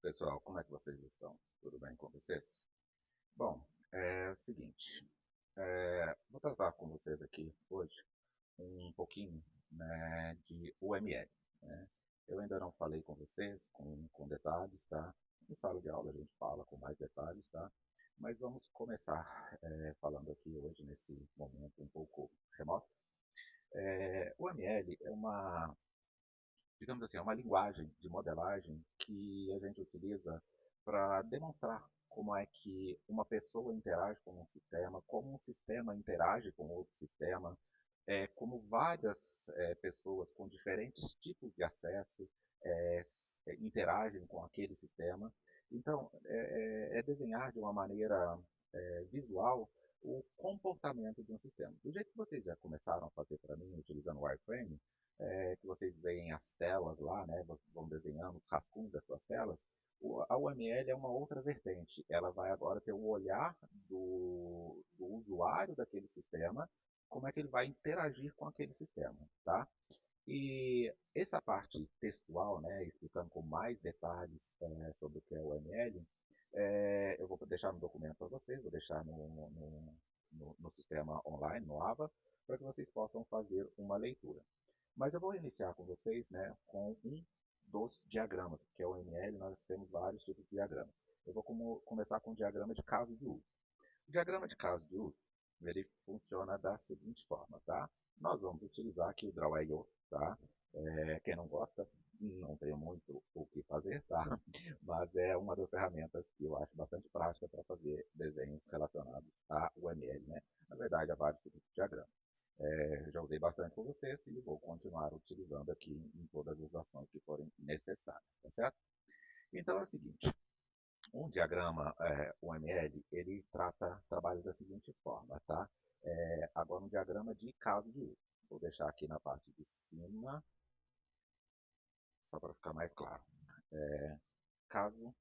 Pessoal, como é que vocês estão? Tudo bem com vocês? Bom, é o seguinte, vou tratar com vocês aqui hoje um pouquinho, né, de UML, né? Eu ainda não falei com vocês com detalhes, tá? Em sala de aula a gente fala com mais detalhes, tá? Mas vamos começar falando aqui hoje nesse momento um pouco remoto. O UML é uma, digamos assim, é uma linguagem de modelagem que a gente utiliza para demonstrar como é que uma pessoa interage com um sistema, como um sistema interage com outro sistema, como várias pessoas com diferentes tipos de acesso interagem com aquele sistema. Então, é desenhar de uma maneira visual o comportamento de um sistema. Do jeito que vocês já começaram a fazer para mim, utilizando o wireframe, que vocês veem as telas lá, né, vão desenhando os rascunhos das suas telas, a UML é uma outra vertente. Ela vai agora ter o olhar do usuário daquele sistema, como é que ele vai interagir com aquele sistema, tá? E essa parte textual, né, explicando com mais detalhes sobre o que é o ML, eu vou deixar no documento para vocês, vou deixar no sistema online, no AVA, para que vocês possam fazer uma leitura. Mas eu vou iniciar com vocês, né, com um dos diagramas, que é o ML, nós temos vários tipos de diagrama. Eu vou começar com o diagrama de caso de uso. O diagrama de caso de uso, ele funciona da seguinte forma, tá? Nós vamos utilizar aqui o Draw.io, tá? Quem não gosta, não tem muito o que fazer, tá? Mas é uma das ferramentas que eu acho bastante prática para fazer desenhos relacionados a UML, né? Na verdade, há vários tipos de diagrama. Já usei bastante com vocês e vou continuar utilizando aqui em todas as ações que forem necessárias, tá certo? Então é o seguinte, um diagrama UML, ele trabalha da seguinte forma, tá? Agora um diagrama de caso de uso. Vou deixar aqui na parte de cima, só para ficar mais claro. Caso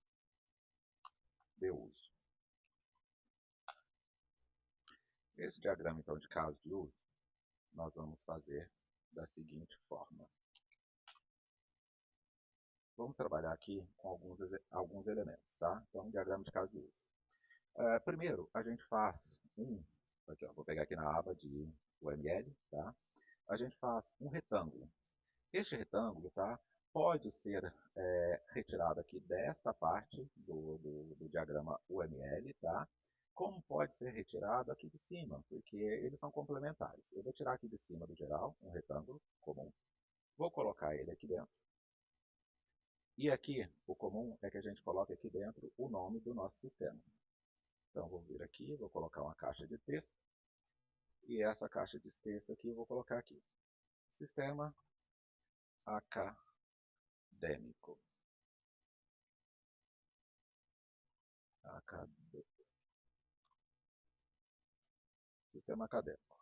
de uso. Esse diagrama, então, de caso de uso, nós vamos fazer da seguinte forma. Vamos trabalhar aqui com alguns elementos, tá? Então, um diagrama de caso de uso. Primeiro, a gente faz aqui, ó, vou pegar aqui na aba de UML, tá? A gente faz um retângulo. Este retângulo, tá, pode ser retirado aqui desta parte do diagrama UML, tá? Como pode ser retirado aqui de cima, porque eles são complementares. Eu vou tirar aqui de cima do geral, um retângulo comum. Vou colocar ele aqui dentro. E aqui, o comum é que a gente coloque aqui dentro o nome do nosso sistema. Então, vou vir aqui, vou colocar uma caixa de texto. E essa caixa de texto aqui eu vou colocar aqui. Sistema acadêmico. Sistema acadêmico.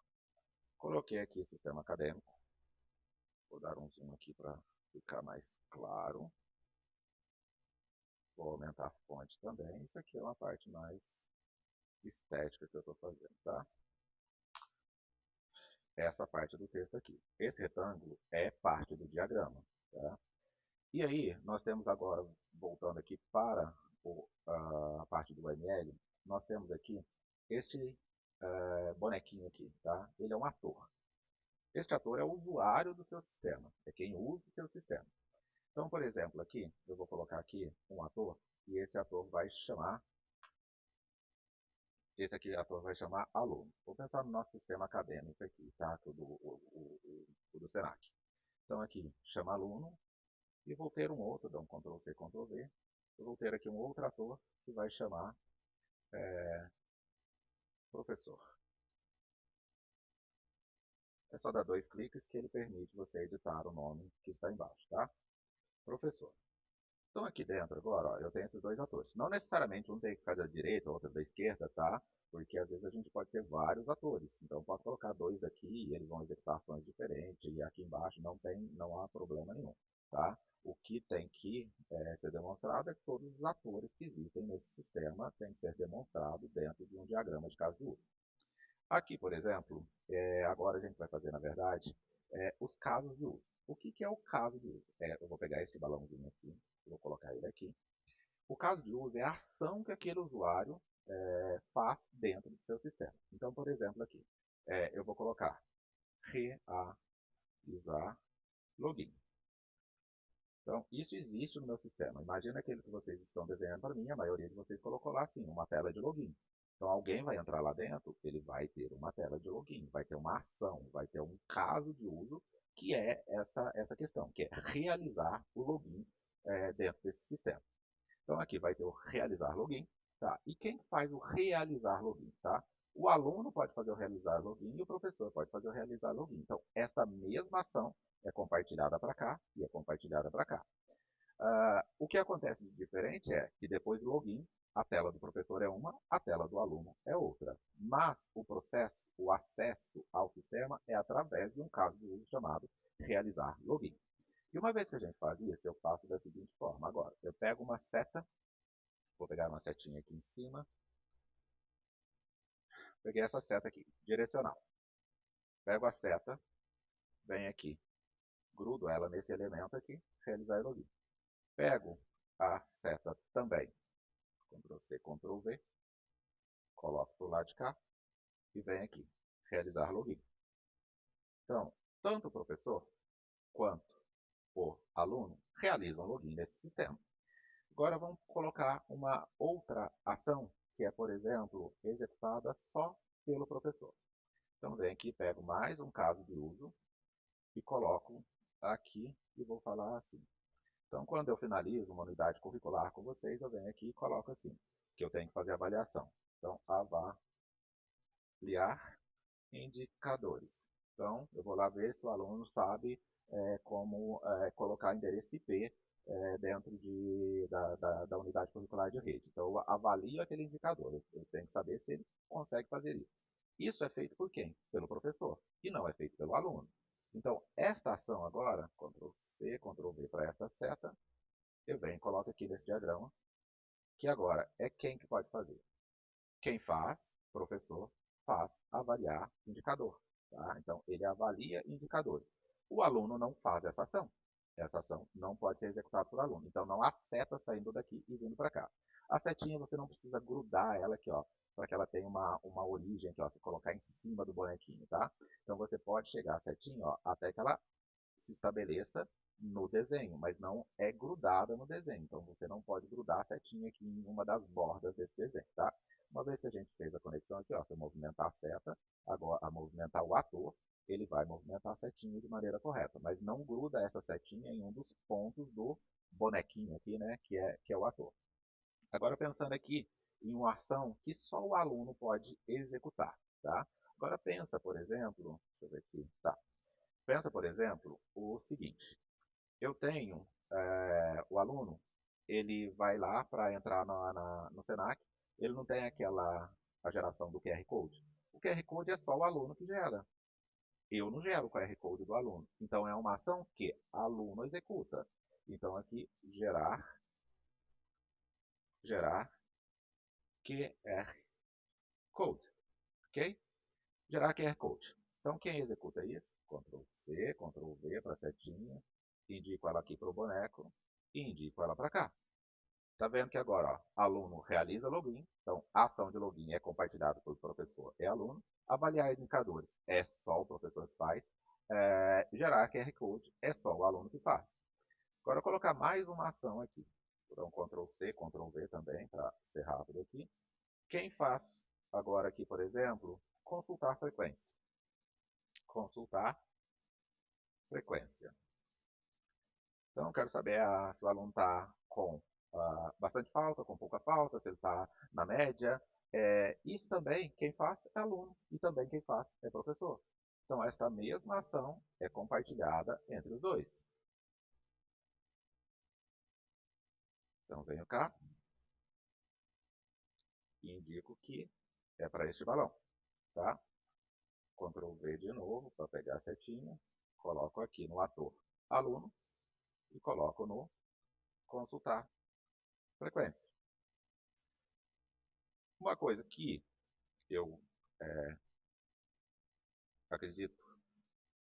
Coloquei aqui sistema acadêmico. Vou dar um zoom aqui para ficar mais claro. Vou aumentar a fonte também. Isso aqui é uma parte mais estética que eu estou fazendo, tá? Essa parte do texto aqui. Esse retângulo é parte do diagrama, tá? E aí, nós temos agora, voltando aqui para a parte do ML, nós temos aqui este bonequinho aqui, tá? Ele é um ator. Este ator é o usuário do seu sistema, é quem usa o seu sistema. Então, por exemplo, aqui, eu vou colocar aqui um ator, e esse ator vai chamar, esse aqui ator vai chamar aluno. Vou pensar no nosso sistema acadêmico aqui, tá? O do Senac. Então aqui, chama aluno, e vou ter um outro, dá um Ctrl C, Ctrl V. Eu vou ter aqui um outro ator que vai chamar professor. É só dar dois cliques que ele permite você editar o nome que está embaixo, tá? Professor. Então aqui dentro agora, ó, eu tenho esses dois atores. Não necessariamente um tem que ficar da direita, outro da esquerda, tá? Porque às vezes a gente pode ter vários atores. Então eu posso colocar dois daqui e eles vão executar ações diferentes. E aqui embaixo não há problema nenhum, tá? O que tem que ser demonstrado é que todos os atores que existem nesse sistema têm que ser demonstrados dentro de um diagrama de caso de uso. Aqui, por exemplo, agora a gente vai fazer, na verdade, os casos de uso. O que é o caso de uso? Eu vou pegar este balãozinho aqui, vou colocar ele aqui. O caso de uso é a ação que aquele usuário faz dentro do seu sistema. Então, por exemplo, aqui, eu vou colocar realizar login. Então, isso existe no meu sistema. Imagina aquele que vocês estão desenhando para mim, a maioria de vocês colocou lá assim, uma tela de login. Então, alguém vai entrar lá dentro, ele vai ter uma tela de login, vai ter uma ação, vai ter um caso de uso, que é essa questão, que é realizar o login dentro desse sistema. Então, aqui vai ter o realizar login. Tá? E quem faz o realizar login? Tá? O aluno pode fazer o realizar login e o professor pode fazer o realizar login. Então, esta mesma ação é compartilhada para cá e é compartilhada para cá. O que acontece de diferente é que depois do login, a tela do professor é uma, a tela do aluno é outra. Mas o processo, o acesso ao sistema é através de um caso de uso chamado realizar login. E uma vez que a gente faz isso, eu faço da seguinte forma. Agora, eu pego uma seta, vou pegar uma setinha aqui em cima, peguei essa seta aqui, direcional. Pego a seta, venho aqui, grudo ela nesse elemento aqui, realizar login. Pego a seta também, Ctrl+C, Ctrl+V, coloco para o lado de cá e venho aqui, realizar login. Então, tanto o professor quanto o aluno realizam login nesse sistema. Agora vamos colocar uma outra ação, que é, por exemplo, executada só pelo professor. Então, venho aqui, pego mais um caso de uso e coloco aqui e vou falar assim. Então, quando eu finalizo uma unidade curricular com vocês, eu venho aqui e coloco assim, que eu tenho que fazer avaliação. Então, avaliar indicadores. Então, eu vou lá ver se o aluno sabe como colocar endereço IP dentro da unidade curricular de rede. Então, eu avalio aquele indicador. Eu tenho que saber se ele consegue fazer isso. Isso é feito por quem? Pelo professor. E não é feito pelo aluno. Então, esta ação agora, Ctrl+C, Ctrl+V para esta seta, eu venho e coloco aqui nesse diagrama, que agora é quem que pode fazer. Quem faz, professor, faz avaliar indicador. Tá? Então, ele avalia indicadores. O aluno não faz essa ação. Essa ação não pode ser executada por aluno. Então, não há seta saindo daqui e vindo para cá. A setinha você não precisa grudar ela aqui, ó, para que ela tenha uma origem aqui, ó, se colocar em cima do bonequinho, tá? Então, você pode chegar a setinha, ó, até que ela se estabeleça no desenho, mas não é grudada no desenho. Então, você não pode grudar a setinha aqui em uma das bordas desse desenho, tá? Uma vez que a gente fez a conexão aqui, ó, se eu movimentar a seta, agora a movimentar o ator, ele vai movimentar a setinha de maneira correta, mas não gruda essa setinha em um dos pontos do bonequinho aqui, né, que é o ator. Agora pensando aqui em uma ação que só o aluno pode executar, tá? Agora pensa, por exemplo, deixa eu ver aqui, tá? Pensa, por exemplo, o seguinte, eu tenho o aluno, ele vai lá para entrar no Senac, ele não tem a geração do QR Code. O QR Code é só o aluno que gera. Eu não gero o QR Code do aluno. Então, é uma ação que aluno executa. Então, aqui, gerar QR Code. Ok? Gerar QR Code. Então, quem executa isso? Ctrl+C, Ctrl+V para a setinha. Indico ela aqui para o boneco e indico ela para cá. Tá vendo que agora, ó, aluno realiza login, então a ação de login é compartilhada pelo professor e aluno, avaliar indicadores é só o professor que faz, gerar QR Code é só o aluno que faz. Agora eu vou colocar mais uma ação aqui, então Ctrl+C, Ctrl+V também, para ser rápido aqui. Quem faz agora aqui, por exemplo, consultar frequência. Consultar frequência. Então, eu quero saber se o aluno está com bastante falta, com pouca falta, se ele está na média. E também, quem faz é aluno, e também quem faz é professor. Então, esta mesma ação é compartilhada entre os dois. Então, venho cá e indico que é para este balão. Tá? Ctrl V de novo, para pegar a setinha. Coloco aqui no ator aluno e coloco no consultar frequência. Uma coisa que eu acredito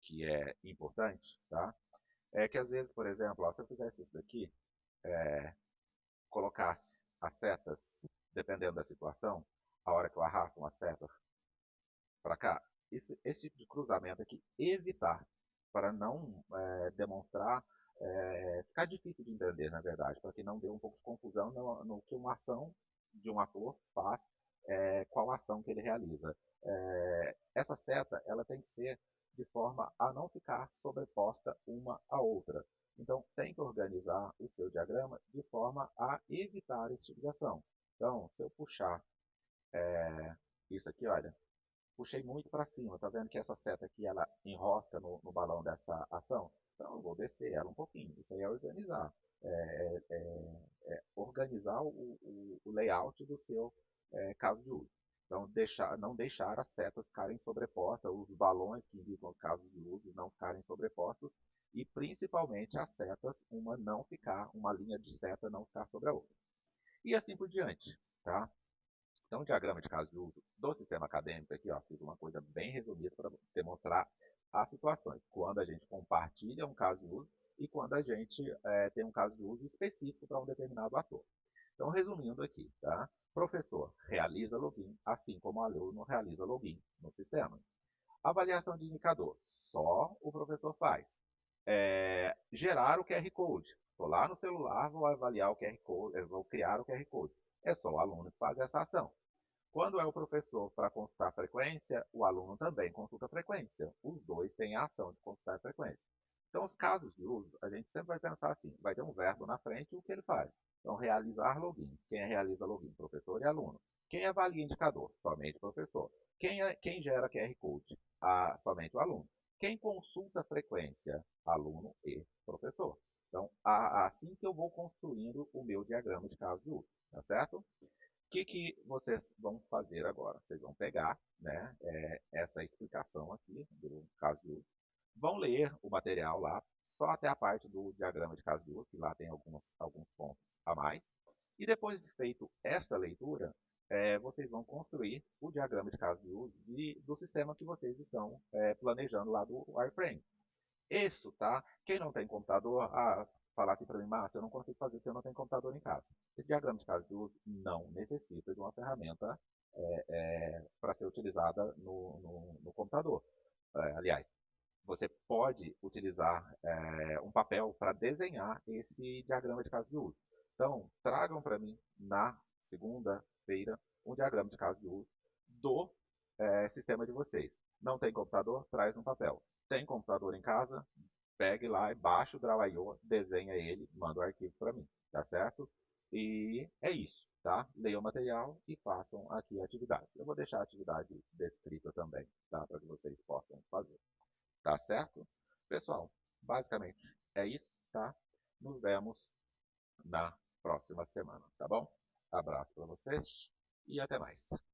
que é importante, tá? É que às vezes, por exemplo, ó, se eu fizesse isso daqui, trocasse as setas, dependendo da situação, a hora que eu arrasto uma seta para cá, esse tipo de cruzamento aqui, evitar, para não demonstrar, ficar difícil de entender, na verdade, para que não dê um pouco de confusão no que uma ação de um ator faz, qual ação que ele realiza. Essa seta ela tem que ser de forma a não ficar sobreposta uma à outra. Então, tem que organizar o seu diagrama de forma a evitar esse tipo de ação. Então, se eu puxar isso aqui, olha, puxei muito para cima, tá vendo que essa seta aqui ela enrosca no balão dessa ação? Então eu vou descer ela um pouquinho, isso aí é organizar. Organizar o layout do seu caso de uso. Então não deixar as setas ficarem sobrepostas, os balões que indicam os casos de uso não ficarem sobrepostos e principalmente as setas, uma linha de seta não ficar sobre a outra. E assim por diante, tá? Então, o diagrama de caso de uso do sistema acadêmico aqui, ó, fiz uma coisa bem resumida para demonstrar as situações. Quando a gente compartilha um caso de uso e quando a gente tem um caso de uso específico para um determinado ator. Então, resumindo aqui, tá? Professor realiza login, assim como o aluno realiza login no sistema. Avaliação de indicador, só o professor faz. Gerar o QR Code. Estou lá no celular, vou avaliar o QR Code, vou criar o QR Code. É só o aluno que faz essa ação. Quando é o professor para consultar a frequência, o aluno também consulta a frequência. Os dois têm a ação de consultar a frequência. Então, os casos de uso, a gente sempre vai pensar assim, vai ter um verbo na frente e o que ele faz. Então, realizar login. Quem realiza login? Professor e aluno. Quem avalia indicador? Somente o professor. Quem gera QR Code? Somente o aluno. Quem consulta a frequência? Aluno e professor. Então, assim que eu vou construindo o meu diagrama de caso de uso, tá certo? Que vocês vão fazer agora? Vocês vão pegar, né, essa explicação aqui do caso de uso, vão ler o material lá, só até a parte do diagrama de caso de uso, que lá tem alguns pontos a mais. E depois de feito essa leitura, vocês vão construir o diagrama de caso de uso do sistema que vocês estão planejando lá do wireframe. Isso, tá? Quem não tem computador, falar assim para mim, Márcio, eu não consigo fazer porque eu não tenho computador em casa. Esse diagrama de caso de uso não necessita de uma ferramenta para ser utilizada no computador. Aliás, você pode utilizar um papel para desenhar esse diagrama de caso de uso. Então, tragam para mim na segunda-feira um diagrama de caso de uso do sistema de vocês. Não tem computador? Traz um papel. Tem computador em casa? Pegue lá, baixa o Draw.io, desenha ele, manda o arquivo para mim, tá certo? E é isso, tá? Leiam o material e façam aqui a atividade. Eu vou deixar a atividade descrita também, tá? Para que vocês possam fazer. Tá certo? Pessoal, basicamente é isso, tá? Nos vemos na próxima semana, tá bom? Abraço para vocês e até mais.